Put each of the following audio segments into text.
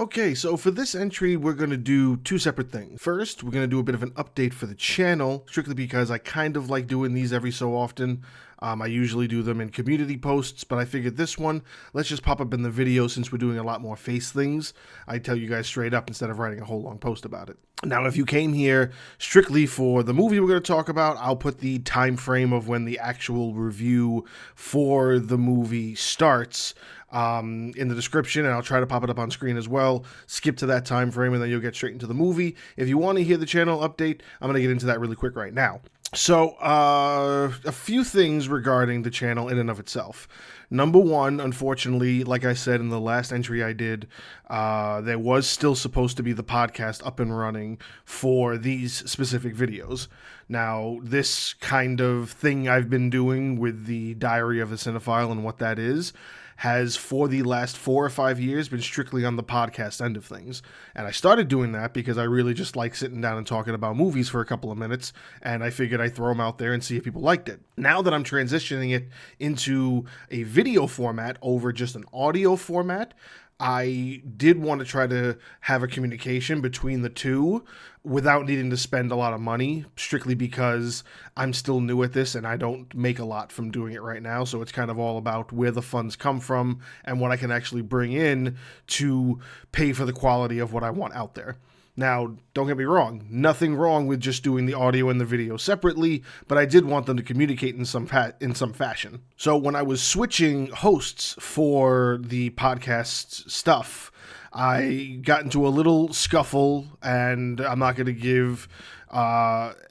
Okay, so for this entry, we're going to do two separate things. First, we're going to do a bit of an update for the channel, strictly because I kind of like doing these every so often. I usually do them in community posts, but I figured this one, let's just pop up in the video since we're doing a lot more face things. I tell you guys straight up instead of writing a whole long post about it. Now, if you came here strictly for the movie we're going to talk about, I'll put the time frame of when the actual review for the movie starts in the description, and I'll try to pop it up on screen as well. Skip to that time frame and then you'll get straight into the movie. If you want to hear the channel update, I'm going to get into that really quick right now. So, a few things regarding the channel in and of itself. Number one, unfortunately, like I said in the last entry I did, there was still supposed to be the podcast up and running for these specific videos. Now, this kind of thing I've been doing with the Diary of a Cinephile and what that is, has for the last 4 or 5 years been strictly on the podcast end of things. And I started doing that because I really just like sitting down and talking about movies for a couple of minutes, and I figured I'd throw them out there and see if people liked it. Now that I'm transitioning it into a video format over just an audio format, I did want to try to have a communication between the two without needing to spend a lot of money, strictly because I'm still new at this and I don't make a lot from doing it right now. So it's kind of all about where the funds come from and what I can actually bring in to pay for the quality of what I want out there. Now, don't get me wrong, nothing wrong with just doing the audio and the video separately, but I did want them to communicate in some fashion. So when I was switching hosts for the podcast stuff, I got into a little scuffle, and I'm not going to give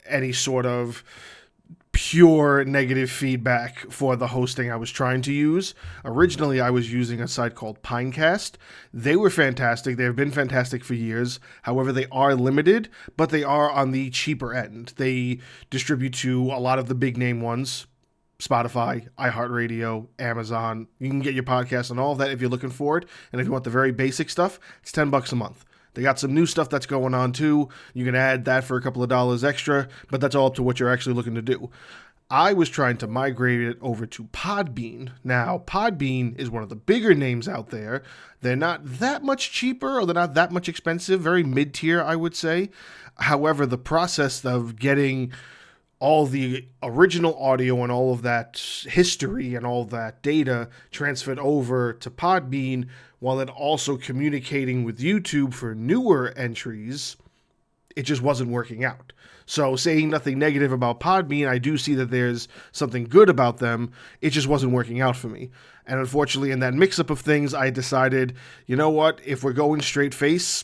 any sort of pure negative feedback for the hosting I was trying to use. Originally, I was using a site called Pinecast. They were fantastic. They have been fantastic for years. However, they are limited, but they are on the cheaper end. They distribute to a lot of the big name ones: Spotify, iHeartRadio, Amazon. You can get your podcast on all of that if you're looking for it. And if you want the very basic stuff, it's $10 a month. They got some new stuff that's going on too. You can add that for a couple of dollars extra, but that's all up to what you're actually looking to do. I was trying to migrate it over to Podbean. Now, Podbean is one of the bigger names out there. They're not that much cheaper, or they're not that much expensive, very mid-tier, I would say. However, the process of getting all the original audio and all of that history and all that data transferred over to Podbean, while then also communicating with YouTube for newer entries, it just wasn't working out. So, saying nothing negative about Podbean, I do see that there's something good about them. It just wasn't working out for me. And unfortunately, in that mix-up of things, I decided, you know what, if we're going straight face,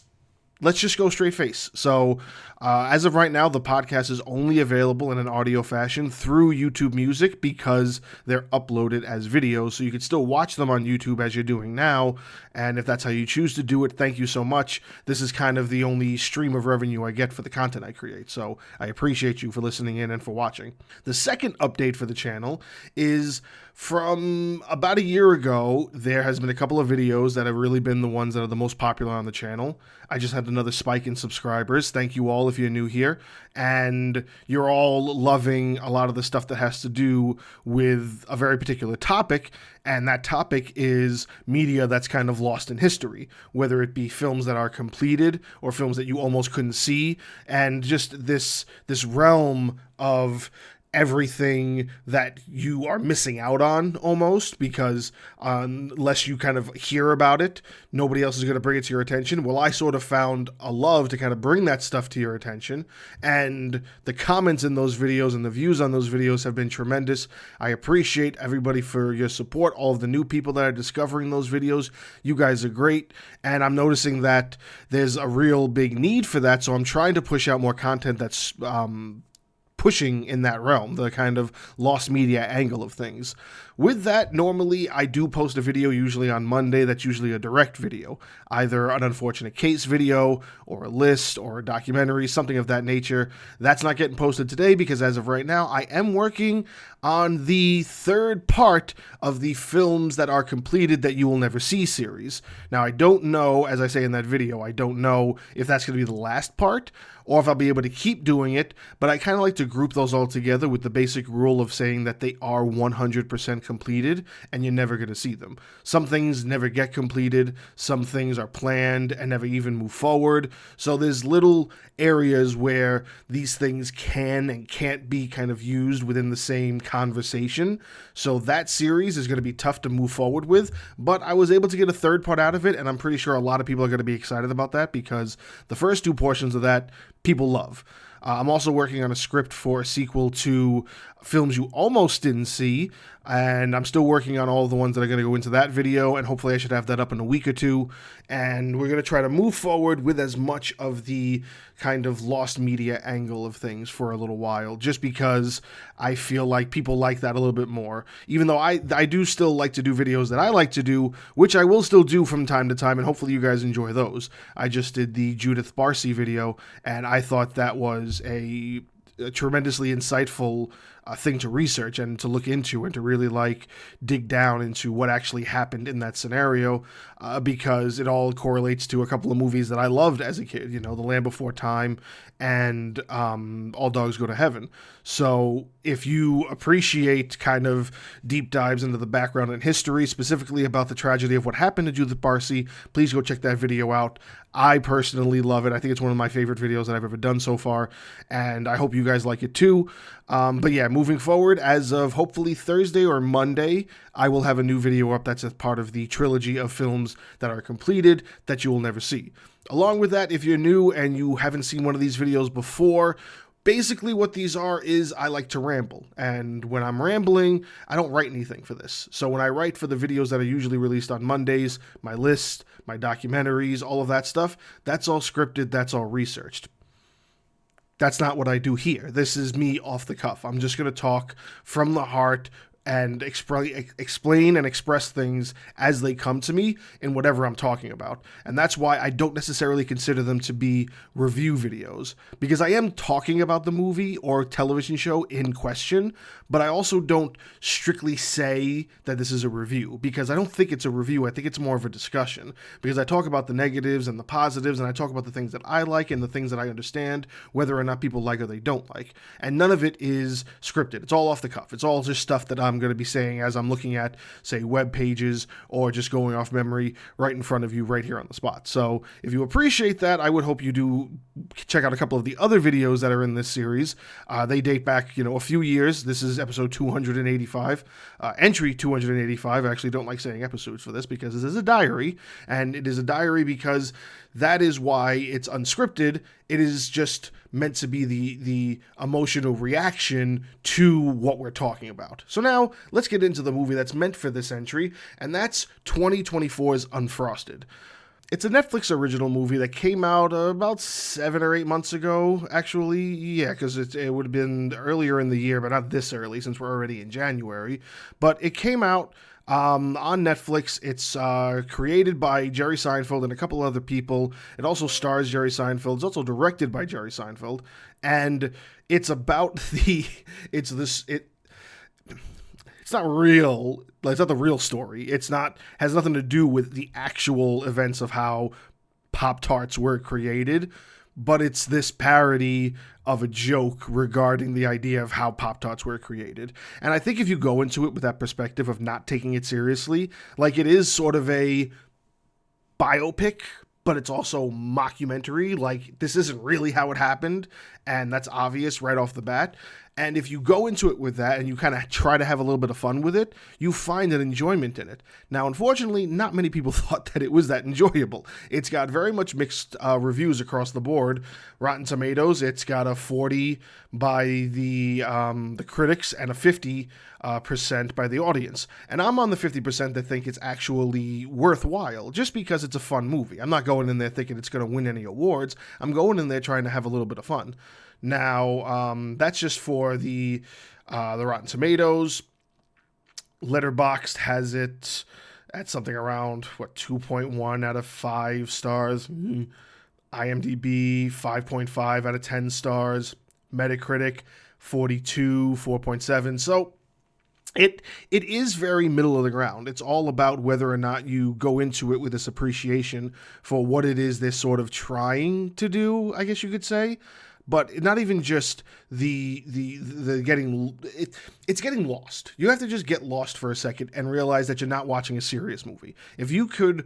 let's just go straight face. So, as of right now, the podcast is only available in an audio fashion through YouTube Music because they're uploaded as videos. So you can still watch them on YouTube as you're doing now. And if that's how you choose to do it, thank you so much. This is kind of the only stream of revenue I get for the content I create. So I appreciate you for listening in and for watching. The second update for the channel is from about a year ago. There has been a couple of videos that have really been the ones that are the most popular on the channel. I just had another spike in subscribers. Thank you all if you're new here. And you're all loving a lot of the stuff that has to do with a very particular topic. And that topic is media that's kind of lost in history, whether it be films that are completed or films that you almost couldn't see. And just this realm of everything that you are missing out on almost, because unless you kind of hear about it, nobody else is going to bring it to your attention. Well, I sort of found a love to kind of bring that stuff to your attention, and the comments in those videos and the views on those videos have been tremendous. I appreciate everybody for your support, all of the new people that are discovering those videos. You guys are great, and I'm noticing that there's a real big need for that, so I'm trying to push out more content that's pushing in that realm, the kind of lost media angle of things. With that, normally I do post a video usually on Monday. That's usually a direct video, either an unfortunate case video or a list or a documentary, something of that nature. That's not getting posted today because as of right now, I am working on the third part of the films that are completed that you will never see series. Now, I don't know, as I say in that video, I don't know if that's going to be the last part or if I'll be able to keep doing it, but I kind of like to group those all together with the basic rule of saying that they are 100% completed and you're never going to see them. Some things never get completed, some things are planned and never even move forward. So there's little areas where these things can and can't be kind of used within the same conversation. So that series is going to be tough to move forward with, but I was able to get a third part out of it, and I'm pretty sure a lot of people are going to be excited about that because the first two portions of that people love. I'm also working on a script for a sequel to films you almost didn't see, and I'm still working on all of the ones that are going to go into that video, and hopefully I should have that up in a week or two, and we're going to try to move forward with as much of the kind of lost media angle of things for a little while, just because I feel like people like that a little bit more, even though I do still like to do videos that I like to do, which I will still do from time to time, and hopefully you guys enjoy those. I just did the Judith Barcy video, and I thought that was a tremendously insightful thing to research and to look into and to really dig down into what actually happened in that scenario, because it all correlates to a couple of movies that I loved as a kid, The Land Before Time and All Dogs Go to Heaven. So if you appreciate kind of deep dives into the background and history, specifically about the tragedy of what happened to Judith Barcy, please go check that video out. I personally love it. I think it's one of my favorite videos that I've ever done so far, and I hope you guys like it too. But yeah, moving forward, as of hopefully Thursday or Monday, I will have a new video up that's a part of the trilogy of films that are completed that you will never see. Along with that, if you're new and you haven't seen one of these videos before, basically what these are is I like to ramble, and when I'm rambling, I don't write anything for this. So when I write for the videos that are usually released on Mondays, my list, my documentaries, all of that stuff, that's all scripted, that's all researched. That's not what I do here. This is me off the cuff. I'm just going to talk from the heart and explain and express things as they come to me in whatever I'm talking about. And that's why I don't necessarily consider them to be review videos, because I am talking about the movie or television show in question, but I also don't strictly say that this is a review, because I don't think it's a review. I think it's more of a discussion, because I talk about the negatives and the positives, and I talk about the things that I like and the things that I understand, whether or not people like or they don't like. And none of it is scripted. It's all off the cuff. It's all just stuff that I'm going to be saying as I'm looking at, say, web pages or just going off memory right in front of you right here on the spot. So if you appreciate that, I would hope you do check out a couple of the other videos that are in this series. They date back, a few years. This is episode 285, entry 285. I actually don't like saying episodes for this because this is a diary, and it is a diary because that is why it's unscripted. It is just meant to be the emotional reaction to what we're talking about. So now let's get into the movie that's meant for this entry, and that's 2024's Unfrosted. It's a Netflix original movie that came out about 7 or 8 months ago, actually. Yeah, because it would have been earlier in the year, but not this early since we're already in January. But it came out on Netflix. It's created by Jerry Seinfeld and a couple other people. It also stars Jerry Seinfeld. It's also directed by Jerry Seinfeld. And it's about it's not real. It's not the real story. Has nothing to do with the actual events of how Pop-Tarts were created, but it's this parody of a joke regarding the idea of how Pop-Tarts were created. And I think if you go into it with that perspective of not taking it seriously, it is sort of a biopic, but it's also mockumentary. This isn't really how it happened, and that's obvious right off the bat. And if you go into it with that and you kind of try to have a little bit of fun with it, you find an enjoyment in it. Now, unfortunately, not many people thought that it was that enjoyable. It's got very much mixed reviews across the board. Rotten Tomatoes, it's got a 40 by the critics and a 50% by the audience. And I'm on the 50% that think it's actually worthwhile, just because it's a fun movie. I'm not going in there thinking it's going to win any awards. I'm going in there trying to have a little bit of fun. Now, that's just for the Rotten Tomatoes. Letterboxd has it at something around, 2.1 out of 5 stars. IMDb, 5.5 out of 10 stars. Metacritic, 42, 4.7. So it is very middle of the ground. It's all about whether or not you go into it with this appreciation for what it is they're sort of trying to do, I guess you could say. But not even just the getting it's getting lost. You have to just get lost for a second and realize that you're not watching a serious movie. If you could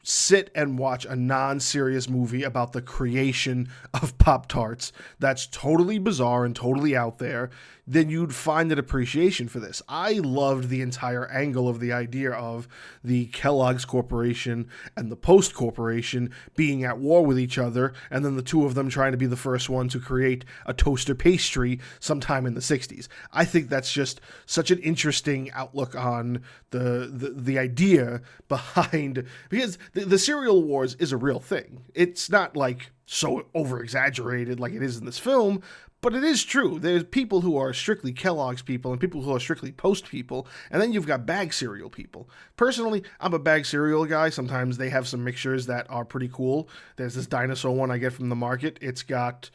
sit and watch a non-serious movie about the creation of Pop-Tarts that's totally bizarre and totally out there, then you'd find an appreciation for this. I loved the entire angle of the idea of the Kellogg's Corporation and the Post Corporation being at war with each other, and then the two of them trying to be the first one to create a toaster pastry sometime in the 60s. I think that's just such an interesting outlook on the idea behind, because the cereal wars is a real thing. It's not like so over exaggerated like it is in this film, but it is true. There's people who are strictly Kellogg's people and people who are strictly Post people, and then you've got bag cereal people. Personally, I'm a bag cereal guy. Sometimes they have some mixtures that are pretty cool. There's this dinosaur one I get from the market. It's got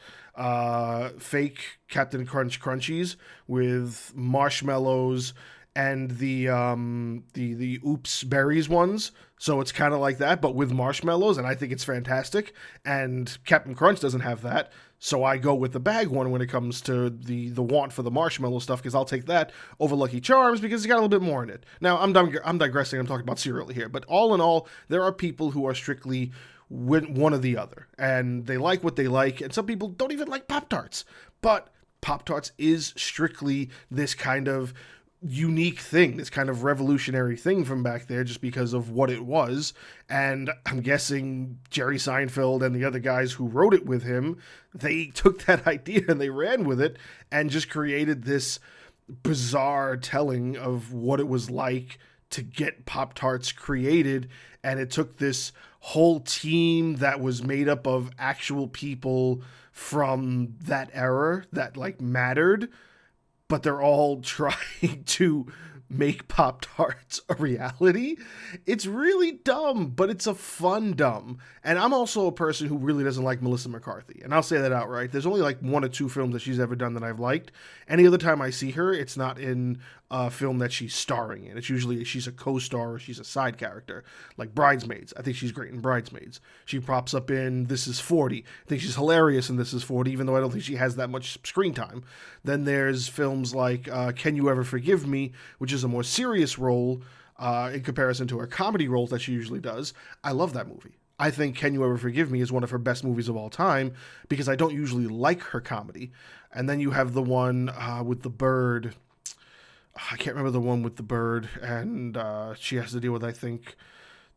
fake Captain Crunch Crunchies with marshmallows and the Oops Berries ones. So it's kind of like that, but with marshmallows, and I think it's fantastic. And Captain Crunch doesn't have that, so I go with the bag one when it comes to the want for the marshmallow stuff, because I'll take that over Lucky Charms because it's got a little bit more in it. Now, I'm digressing. I'm talking about cereal here, but all in all, there are people who are strictly one or the other, and they like what they like, and some people don't even like Pop-Tarts. But Pop-Tarts is strictly this kind of unique thing, this kind of revolutionary thing from back there, just because of what it was. And I'm guessing Jerry Seinfeld and the other guys who wrote it with him, they took that idea and they ran with it and just created this bizarre telling of what it was like to get Pop-Tarts created. And it took this whole team that was made up of actual people from that era that like mattered, but they're all trying to make Pop-Tarts a reality. It's really dumb, but it's a fun dumb. And I'm also a person who really doesn't like Melissa McCarthy, and I'll say that outright. There's only like one or two films that she's ever done that I've liked. Any other time I see her, it's not in a film that she's starring in. It's usually she's a co-star or she's a side character, like Bridesmaids. I think she's great in Bridesmaids. She pops up in This Is 40. I think she's hilarious in This Is 40, even though I don't think she has that much screen time. Then there's films like Can You Ever Forgive Me, which is a more serious role in comparison to her comedy roles that she usually does. I love that movie. I think Can You Ever Forgive Me is one of her best movies of all time, because I don't usually like her comedy. And then you have the one with the bird. I can't remember the one with the bird, and she has to deal with, I think,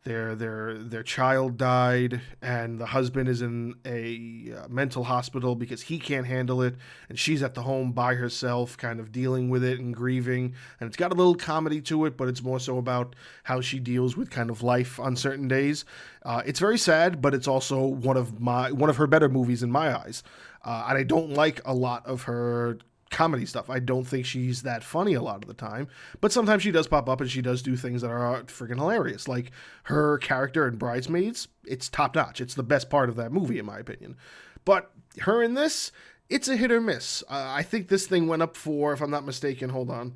their child died, and the husband is in a mental hospital because he can't handle it, and she's at the home by herself, kind of dealing with it and grieving. And it's got a little comedy to it, but it's more so about how she deals with kind of life on certain days. It's very sad, but it's also one of her better movies in my eyes. And I don't like a lot of her comedy stuff. I don't think she's that funny a lot of the time, but sometimes she does pop up and she does do things that are freaking hilarious. Like her character in Bridesmaids, it's top notch. It's the best part of that movie, in my opinion. But her in this, it's a hit or miss. I think this thing went up for, if I'm not mistaken, hold on.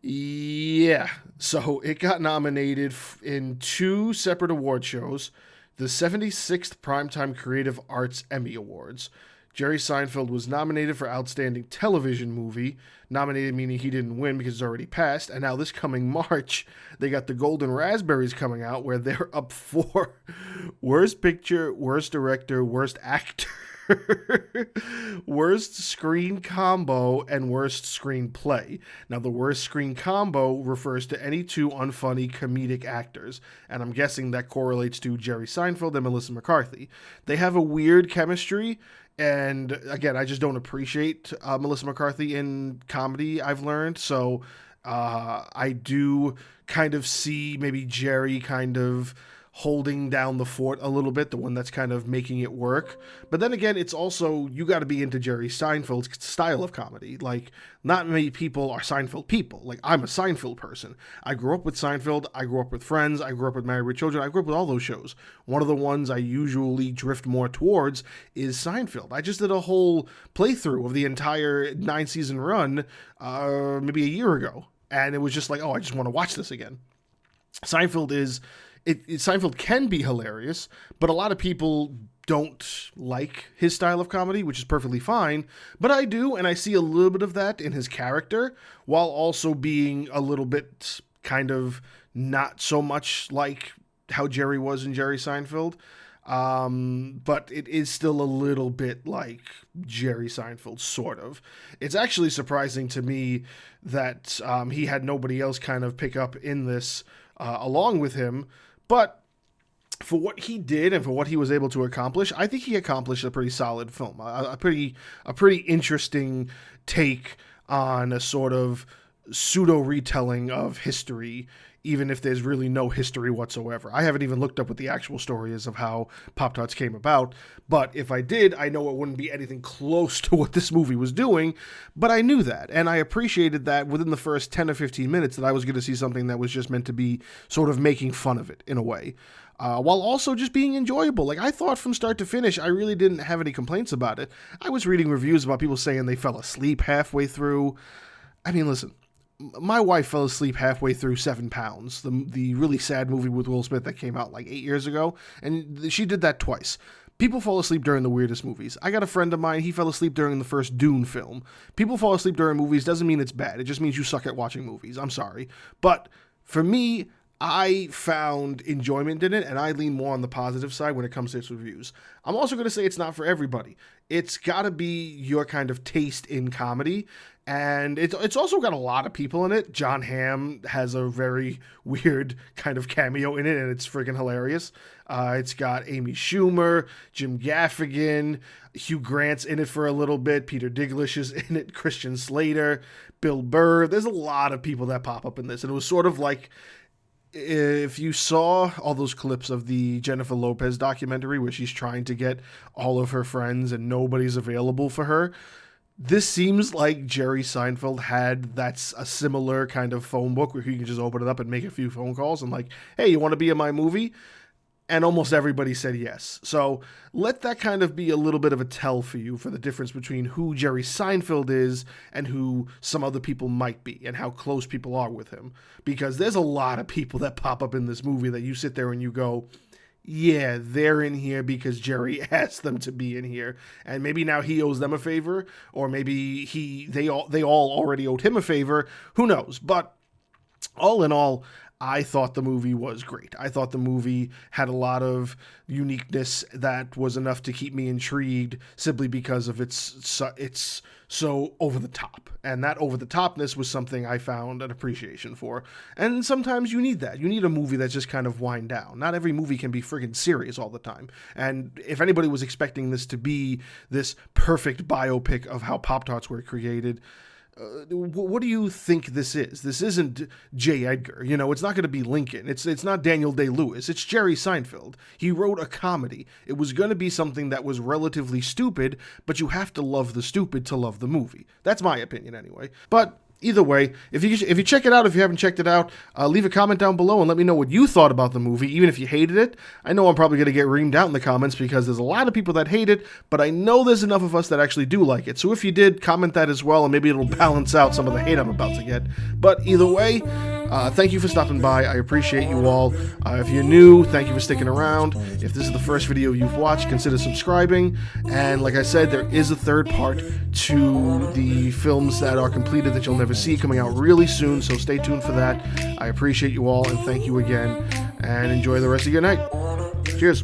Yeah. So it got nominated in two separate award shows, the 76th Primetime Creative Arts Emmy Awards. Jerry Seinfeld was nominated for Outstanding Television Movie, nominated meaning he didn't win because it's already passed, and now this coming March, they got the Golden Raspberries coming out where they're up for Worst Picture, Worst Director, Worst Actor, Worst Screen Combo, and Worst Screenplay. Now, the Worst Screen Combo refers to any two unfunny comedic actors, and I'm guessing that correlates to Jerry Seinfeld and Melissa McCarthy. They have a weird chemistry. And again, I just don't appreciate Melissa McCarthy in comedy, I've learned. So I do kind of see maybe Jerry kind of holding down the fort a little bit, the one that's kind of making it work. But then again, it's also, you got to be into Jerry Seinfeld's style of comedy. Like, not many people are Seinfeld people. Like, I'm a Seinfeld person. I grew up with Seinfeld. I grew up with Friends. I grew up with Married with Children. I grew up with all those shows. One of the ones I usually drift more towards is Seinfeld. I just did a whole playthrough of the entire 9-season run maybe a year ago. And it was just like, oh, I just want to watch this again. Seinfeld is Seinfeld can be hilarious, but a lot of people don't like his style of comedy, which is perfectly fine. But I do, and I see a little bit of that in his character, while also being a little bit kind of not so much like how Jerry was in Jerry Seinfeld. But it is still a little bit like Jerry Seinfeld, sort of. It's actually surprising to me that he had nobody else kind of pick up in this along with him. But for what he did and for what he was able to accomplish, I think he accomplished a pretty solid film, a pretty interesting take on a sort of pseudo retelling of history, even if there's really no history whatsoever. I haven't even looked up what the actual story is of how Pop-Tarts came about, but if I did, I know it wouldn't be anything close to what this movie was doing, but I knew that, and I appreciated that within the first 10 or 15 minutes that I was going to see something that was just meant to be sort of making fun of it, in a way. While also just being enjoyable. Like, I thought from start to finish, I really didn't have any complaints about it. I was reading reviews about people saying they fell asleep halfway through. I mean, listen, my wife fell asleep halfway through 7 Pounds, the really sad movie with Will Smith that came out like 8 years ago, and she did that twice. People fall asleep during the weirdest movies. I got a friend of mine, he fell asleep during the first Dune film. People fall asleep during movies doesn't mean it's bad. It just means you suck at watching movies. I'm sorry. But for me, I found enjoyment in it, and I lean more on the positive side when it comes to its reviews. I'm also going to say it's not for everybody. It's got to be your kind of taste in comedy, and it's also got a lot of people in it. John Hamm has a very weird kind of cameo in it, and it's freaking hilarious. It's got Amy Schumer, Jim Gaffigan, Hugh Grant's in it for a little bit, Peter Dinklage is in it, Christian Slater, Bill Burr. There's a lot of people that pop up in this, and it was sort of like, if you saw all those clips of the Jennifer Lopez documentary where she's trying to get all of her friends and nobody's available for her, this seems like Jerry Seinfeld had that's a similar kind of phone book where you can just open it up and make a few phone calls and like, hey, you want to be in my movie? And almost everybody said yes. So let that kind of be a little bit of a tell for you for the difference between who Jerry Seinfeld is and who some other people might be and how close people are with him. Because there's a lot of people that pop up in this movie that you sit there and you go, yeah, they're in here because Jerry asked them to be in here. And maybe now he owes them a favor, or maybe they all already owed him a favor. Who knows? But all in all, I thought the movie was great. I thought the movie had a lot of uniqueness that was enough to keep me intrigued simply because of it's so over the top. And that over the topness was something I found an appreciation for. And sometimes you need that. You need a movie that's just kind of wind down. Not every movie can be friggin' serious all the time. And if anybody was expecting this to be this perfect biopic of how Pop-Tarts were created, what do you think this is? This isn't J. Edgar. You know, it's not going to be Lincoln. It's not Daniel Day-Lewis. It's Jerry Seinfeld. He wrote a comedy. It was going to be something that was relatively stupid, but you have to love the stupid to love the movie. That's my opinion anyway. But either way, if you check it out, if you haven't checked it out, leave a comment down below and let me know what you thought about the movie, even if you hated it. I know I'm probably going to get reamed out in the comments because there's a lot of people that hate it, but I know there's enough of us that actually do like it. So if you did, comment that as well, and maybe it'll balance out some of the hate I'm about to get. But either way, thank you for stopping by. I appreciate you all. If you're new, thank you for sticking around. If this is the first video you've watched, consider subscribing. And like I said, there is a third part to the films that are completed that you'll never see coming out really soon, so stay tuned for that. I appreciate you all, and thank you again, and enjoy the rest of your night. Cheers.